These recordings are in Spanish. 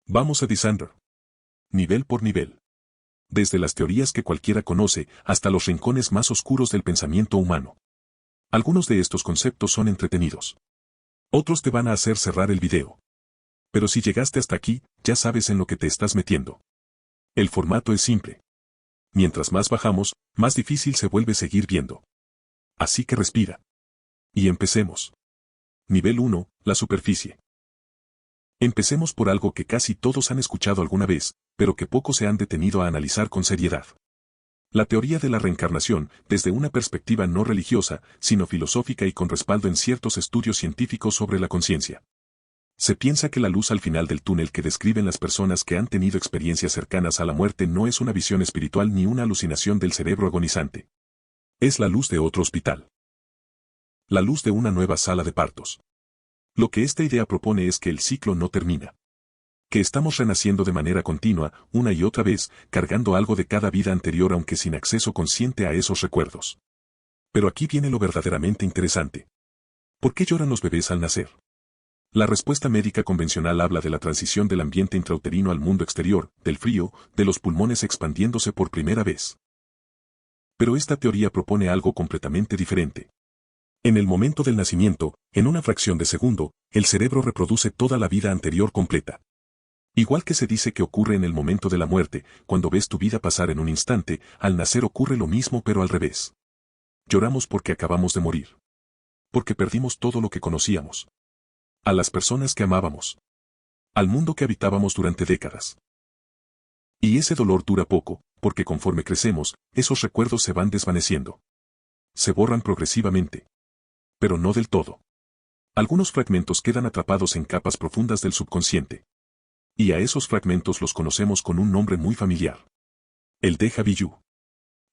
Vamos a descender. Nivel por nivel. Desde las teorías que cualquiera conoce hasta los rincones más oscuros del pensamiento humano. Algunos de estos conceptos son entretenidos. Otros te van a hacer cerrar el video. Pero si llegaste hasta aquí, ya sabes en lo que te estás metiendo. El formato es simple. Mientras más bajamos, más difícil se vuelve seguir viendo. Así que respira. Y empecemos. Nivel 1, la superficie. Empecemos por algo que casi todos han escuchado alguna vez, pero que pocos se han detenido a analizar con seriedad. La teoría de la reencarnación, desde una perspectiva no religiosa, sino filosófica y con respaldo en ciertos estudios científicos sobre la conciencia. Se piensa que la luz al final del túnel que describen las personas que han tenido experiencias cercanas a la muerte no es una visión espiritual ni una alucinación del cerebro agonizante. Es la luz de otro hospital. La luz de una nueva sala de partos. Lo que esta idea propone es que el ciclo no termina. Que estamos renaciendo de manera continua, una y otra vez, cargando algo de cada vida anterior aunque sin acceso consciente a esos recuerdos. Pero aquí viene lo verdaderamente interesante. ¿Por qué lloran los bebés al nacer? La respuesta médica convencional habla de la transición del ambiente intrauterino al mundo exterior, del frío, de los pulmones expandiéndose por primera vez. Pero esta teoría propone algo completamente diferente. En el momento del nacimiento, en una fracción de segundo, el cerebro reproduce toda la vida anterior completa. Igual que se dice que ocurre en el momento de la muerte, cuando ves tu vida pasar en un instante, al nacer ocurre lo mismo pero al revés. Lloramos porque acabamos de morir. Porque perdimos todo lo que conocíamos. A las personas que amábamos. Al mundo que habitábamos durante décadas. Y ese dolor dura poco, porque conforme crecemos, esos recuerdos se van desvaneciendo. Se borran progresivamente. Pero no del todo. Algunos fragmentos quedan atrapados en capas profundas del subconsciente. Y a esos fragmentos los conocemos con un nombre muy familiar. El déjà vu.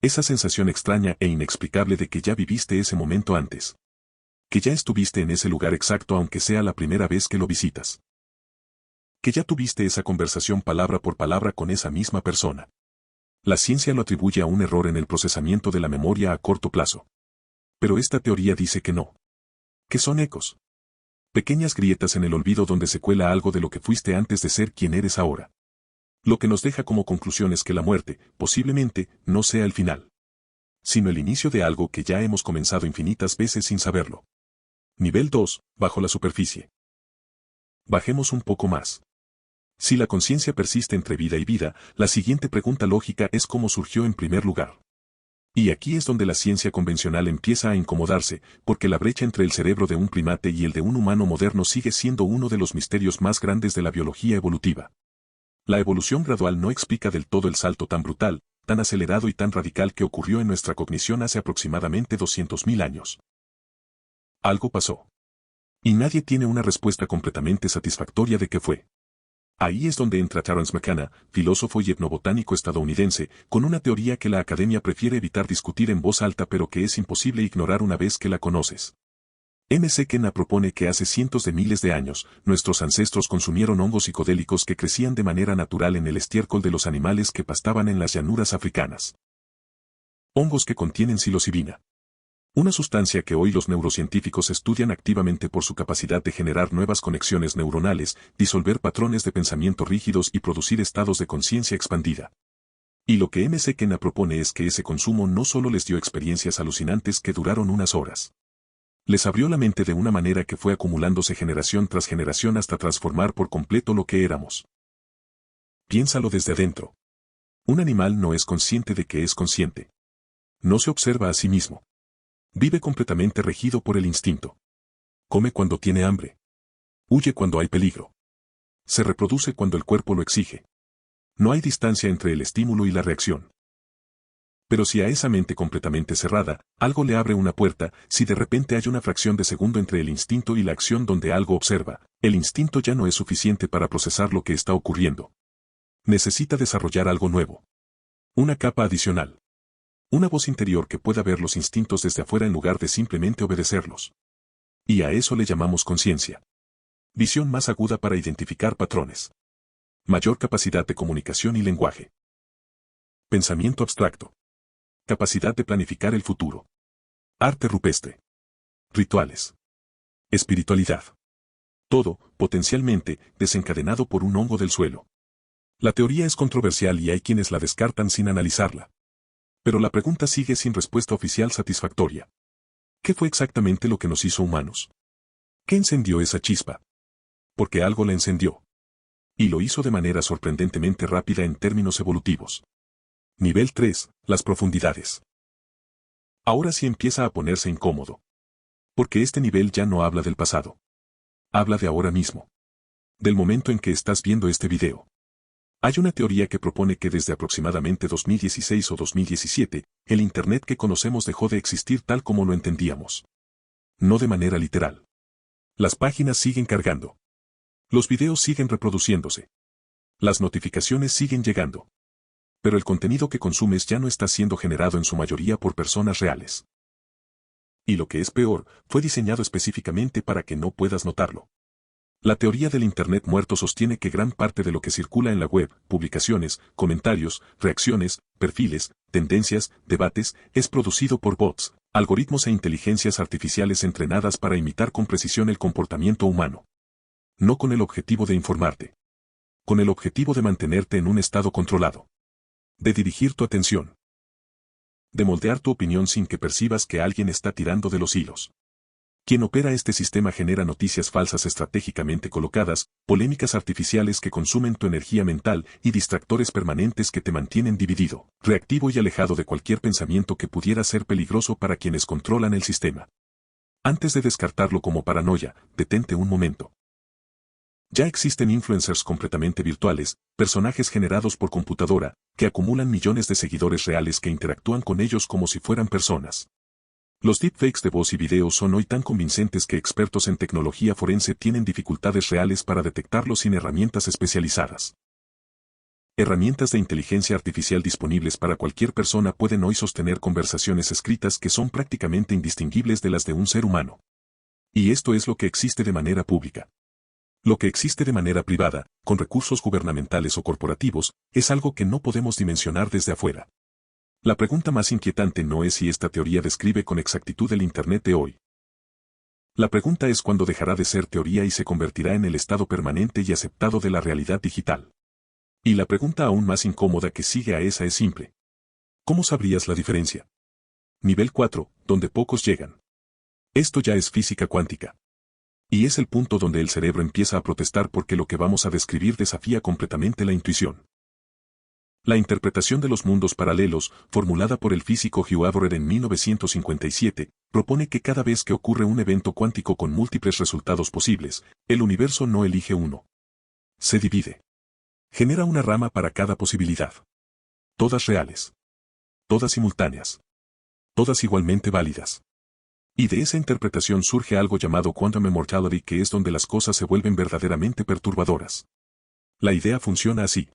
Esa sensación extraña e inexplicable de que ya viviste ese momento antes. Que ya estuviste en ese lugar exacto aunque sea la primera vez que lo visitas. Que ya tuviste esa conversación palabra por palabra con esa misma persona. La ciencia lo atribuye a un error en el procesamiento de la memoria a corto plazo. Pero esta teoría dice que no. Que son ecos. Pequeñas grietas en el olvido donde se cuela algo de lo que fuiste antes de ser quien eres ahora. Lo que nos deja como conclusión es que la muerte, posiblemente, no sea el final. Sino el inicio de algo que ya hemos comenzado infinitas veces sin saberlo. Nivel 2, bajo la superficie. Bajemos un poco más. Si la conciencia persiste entre vida y vida, la siguiente pregunta lógica es cómo surgió en primer lugar. Y aquí es donde la ciencia convencional empieza a incomodarse, porque la brecha entre el cerebro de un primate y el de un humano moderno sigue siendo uno de los misterios más grandes de la biología evolutiva. La evolución gradual no explica del todo el salto tan brutal, tan acelerado y tan radical que ocurrió en nuestra cognición hace aproximadamente 200.000 años. Algo pasó. Y nadie tiene una respuesta completamente satisfactoria de qué fue. Ahí es donde entra Terence McKenna, filósofo y etnobotánico estadounidense, con una teoría que la academia prefiere evitar discutir en voz alta pero que es imposible ignorar una vez que la conoces. McKenna propone que hace cientos de miles de años, nuestros ancestros consumieron hongos psicodélicos que crecían de manera natural en el estiércol de los animales que pastaban en las llanuras africanas. Hongos que contienen psilocibina. Una sustancia que hoy los neurocientíficos estudian activamente por su capacidad de generar nuevas conexiones neuronales, disolver patrones de pensamiento rígidos y producir estados de conciencia expandida. Y lo que McKenna propone es que ese consumo no solo les dio experiencias alucinantes que duraron unas horas. Les abrió la mente de una manera que fue acumulándose generación tras generación hasta transformar por completo lo que éramos. Piénsalo desde adentro. Un animal no es consciente de que es consciente. No se observa a sí mismo. Vive completamente regido por el instinto. Come cuando tiene hambre. Huye cuando hay peligro. Se reproduce cuando el cuerpo lo exige. No hay distancia entre el estímulo y la reacción. Pero si a esa mente completamente cerrada, algo le abre una puerta, si de repente hay una fracción de segundo entre el instinto y la acción donde algo observa, el instinto ya no es suficiente para procesar lo que está ocurriendo. Necesita desarrollar algo nuevo. Una capa adicional. Una voz interior que pueda ver los instintos desde afuera en lugar de simplemente obedecerlos. Y a eso le llamamos conciencia. Visión más aguda para identificar patrones. Mayor capacidad de comunicación y lenguaje. Pensamiento abstracto. Capacidad de planificar el futuro. Arte rupestre. Rituales. Espiritualidad. Todo, potencialmente, desencadenado por un hongo del suelo. La teoría es controversial y hay quienes la descartan sin analizarla. Pero la pregunta sigue sin respuesta oficial satisfactoria. ¿Qué fue exactamente lo que nos hizo humanos? ¿Qué encendió esa chispa? Porque algo la encendió. Y lo hizo de manera sorprendentemente rápida en términos evolutivos. Nivel 3, las profundidades. Ahora sí empieza a ponerse incómodo. Porque este nivel ya no habla del pasado. Habla de ahora mismo. Del momento en que estás viendo este video. Hay una teoría que propone que desde aproximadamente 2016 o 2017, el Internet que conocemos dejó de existir tal como lo entendíamos. No de manera literal. Las páginas siguen cargando. Los videos siguen reproduciéndose. Las notificaciones siguen llegando. Pero el contenido que consumes ya no está siendo generado en su mayoría por personas reales. Y lo que es peor, fue diseñado específicamente para que no puedas notarlo. La teoría del Internet muerto sostiene que gran parte de lo que circula en la web, publicaciones, comentarios, reacciones, perfiles, tendencias, debates, es producido por bots, algoritmos e inteligencias artificiales entrenadas para imitar con precisión el comportamiento humano. No con el objetivo de informarte. Con el objetivo de mantenerte en un estado controlado. De dirigir tu atención. De moldear tu opinión sin que percibas que alguien está tirando de los hilos. Quien opera este sistema genera noticias falsas estratégicamente colocadas, polémicas artificiales que consumen tu energía mental y distractores permanentes que te mantienen dividido, reactivo y alejado de cualquier pensamiento que pudiera ser peligroso para quienes controlan el sistema. Antes de descartarlo como paranoia, detente un momento. Ya existen influencers completamente virtuales, personajes generados por computadora, que acumulan millones de seguidores reales que interactúan con ellos como si fueran personas. Los deepfakes de voz y video son hoy tan convincentes que expertos en tecnología forense tienen dificultades reales para detectarlos sin herramientas especializadas. Herramientas de inteligencia artificial disponibles para cualquier persona pueden hoy sostener conversaciones escritas que son prácticamente indistinguibles de las de un ser humano. Y esto es lo que existe de manera pública. Lo que existe de manera privada, con recursos gubernamentales o corporativos, es algo que no podemos dimensionar desde afuera. La pregunta más inquietante no es si esta teoría describe con exactitud el Internet de hoy. La pregunta es cuándo dejará de ser teoría y se convertirá en el estado permanente y aceptado de la realidad digital. Y la pregunta aún más incómoda que sigue a esa es simple. ¿Cómo sabrías la diferencia? Nivel 4, donde pocos llegan. Esto ya es física cuántica. Y es el punto donde el cerebro empieza a protestar porque lo que vamos a describir desafía completamente la intuición. La interpretación de los mundos paralelos, formulada por el físico Hugh Everett en 1957, propone que cada vez que ocurre un evento cuántico con múltiples resultados posibles, el universo no elige uno. Se divide. Genera una rama para cada posibilidad. Todas reales. Todas simultáneas. Todas igualmente válidas. Y de esa interpretación surge algo llamado quantum immortality, que es donde las cosas se vuelven verdaderamente perturbadoras. La idea funciona así.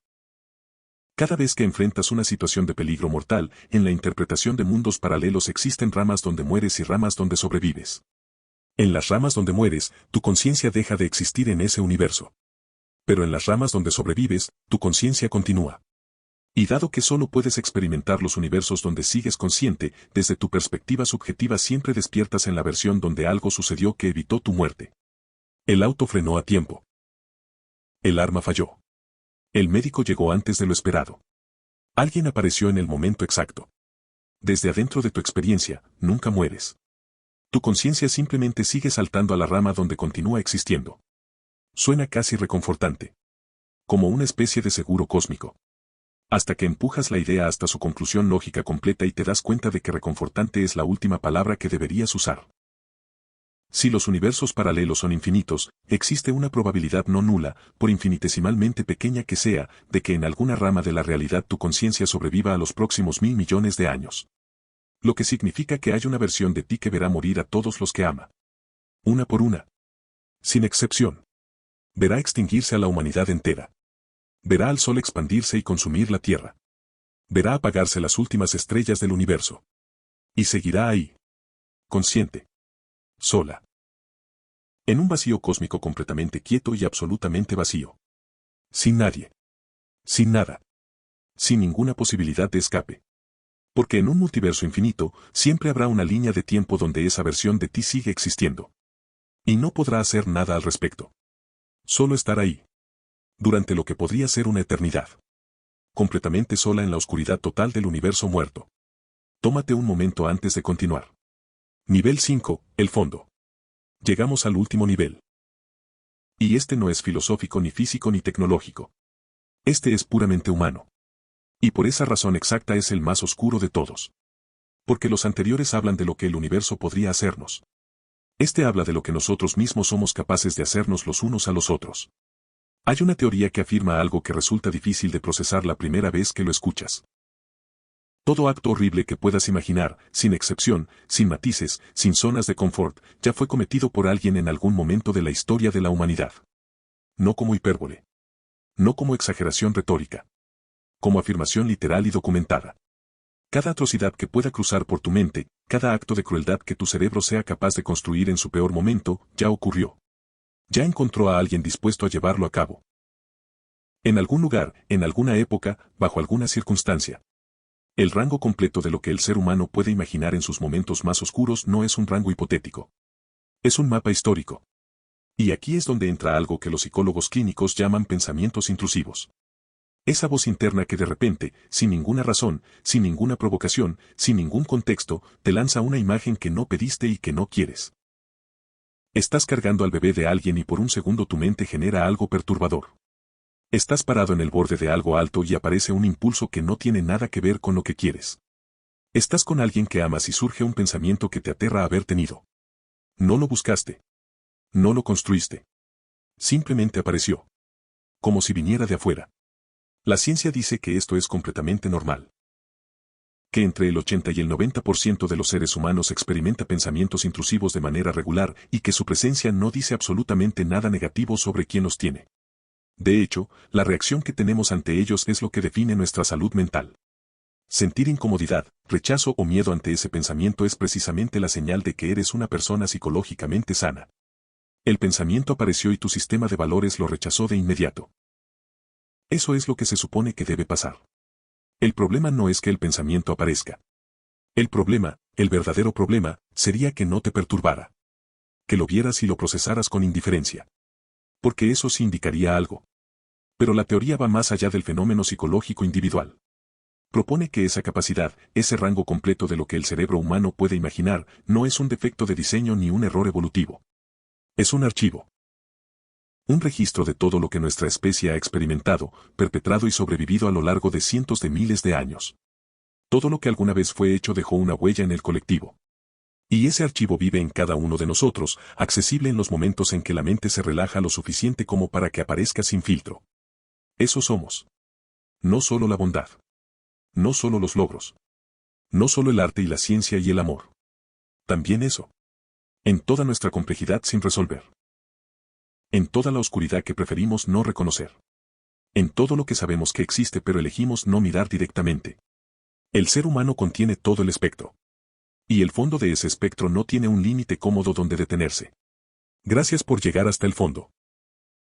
Cada vez que enfrentas una situación de peligro mortal, en la interpretación de mundos paralelos existen ramas donde mueres y ramas donde sobrevives. En las ramas donde mueres, tu conciencia deja de existir en ese universo. Pero en las ramas donde sobrevives, tu conciencia continúa. Y dado que solo puedes experimentar los universos donde sigues consciente, desde tu perspectiva subjetiva siempre despiertas en la versión donde algo sucedió que evitó tu muerte. El auto frenó a tiempo. El arma falló. El médico llegó antes de lo esperado. Alguien apareció en el momento exacto. Desde adentro de tu experiencia, nunca mueres. Tu conciencia simplemente sigue saltando a la rama donde continúa existiendo. Suena casi reconfortante. Como una especie de seguro cósmico. Hasta que empujas la idea hasta su conclusión lógica completa y te das cuenta de que reconfortante es la última palabra que deberías usar. Si los universos paralelos son infinitos, existe una probabilidad no nula, por infinitesimalmente pequeña que sea, de que en alguna rama de la realidad tu conciencia sobreviva a los próximos 1.000 millones de años. Lo que significa que hay una versión de ti que verá morir a todos los que ama. Una por una. Sin excepción. Verá extinguirse a la humanidad entera. Verá al sol expandirse y consumir la tierra. Verá apagarse las últimas estrellas del universo. Y seguirá ahí. Consciente. Sola. En un vacío cósmico completamente quieto y absolutamente vacío. Sin nadie. Sin nada. Sin ninguna posibilidad de escape. Porque en un multiverso infinito, siempre habrá una línea de tiempo donde esa versión de ti sigue existiendo. Y no podrá hacer nada al respecto. Solo estar ahí. Durante lo que podría ser una eternidad. Completamente sola en la oscuridad total del universo muerto. Tómate un momento antes de continuar. Nivel 5, el fondo. Llegamos al último nivel. Y este no es filosófico ni físico ni tecnológico. Este es puramente humano. Y por esa razón exacta es el más oscuro de todos. Porque los anteriores hablan de lo que el universo podría hacernos. Este habla de lo que nosotros mismos somos capaces de hacernos los unos a los otros. Hay una teoría que afirma algo que resulta difícil de procesar la primera vez que lo escuchas. Todo acto horrible que puedas imaginar, sin excepción, sin matices, sin zonas de confort, ya fue cometido por alguien en algún momento de la historia de la humanidad. No como hipérbole. No como exageración retórica. Como afirmación literal y documentada. Cada atrocidad que pueda cruzar por tu mente, cada acto de crueldad que tu cerebro sea capaz de construir en su peor momento, ya ocurrió. Ya encontró a alguien dispuesto a llevarlo a cabo. En algún lugar, en alguna época, bajo alguna circunstancia. El rango completo de lo que el ser humano puede imaginar en sus momentos más oscuros no es un rango hipotético. Es un mapa histórico. Y aquí es donde entra algo que los psicólogos clínicos llaman pensamientos intrusivos. Esa voz interna que de repente, sin ninguna razón, sin ninguna provocación, sin ningún contexto, te lanza una imagen que no pediste y que no quieres. Estás cargando al bebé de alguien y por un segundo tu mente genera algo perturbador. Estás parado en el borde de algo alto y aparece un impulso que no tiene nada que ver con lo que quieres. Estás con alguien que amas y surge un pensamiento que te aterra haber tenido. No lo buscaste. No lo construiste. Simplemente apareció. Como si viniera de afuera. La ciencia dice que esto es completamente normal. Que entre el 80 y el 90% de los seres humanos experimenta pensamientos intrusivos de manera regular y que su presencia no dice absolutamente nada negativo sobre quien los tiene. De hecho, la reacción que tenemos ante ellos es lo que define nuestra salud mental. Sentir incomodidad, rechazo o miedo ante ese pensamiento es precisamente la señal de que eres una persona psicológicamente sana. El pensamiento apareció y tu sistema de valores lo rechazó de inmediato. Eso es lo que se supone que debe pasar. El problema no es que el pensamiento aparezca. El problema, el verdadero problema, sería que no te perturbara. Que lo vieras y lo procesaras con indiferencia. Porque eso sí indicaría algo. Pero la teoría va más allá del fenómeno psicológico individual. Propone que esa capacidad, ese rango completo de lo que el cerebro humano puede imaginar, no es un defecto de diseño ni un error evolutivo. Es un archivo. Un registro de todo lo que nuestra especie ha experimentado, perpetrado y sobrevivido a lo largo de cientos de miles de años. Todo lo que alguna vez fue hecho dejó una huella en el colectivo. Y ese archivo vive en cada uno de nosotros, accesible en los momentos en que la mente se relaja lo suficiente como para que aparezca sin filtro. Eso somos. No solo la bondad. No solo los logros. No solo el arte y la ciencia y el amor. También eso. En toda nuestra complejidad sin resolver. En toda la oscuridad que preferimos no reconocer. En todo lo que sabemos que existe pero elegimos no mirar directamente. El ser humano contiene todo el espectro. Y el fondo de ese espectro no tiene un límite cómodo donde detenerse. Gracias por llegar hasta el fondo.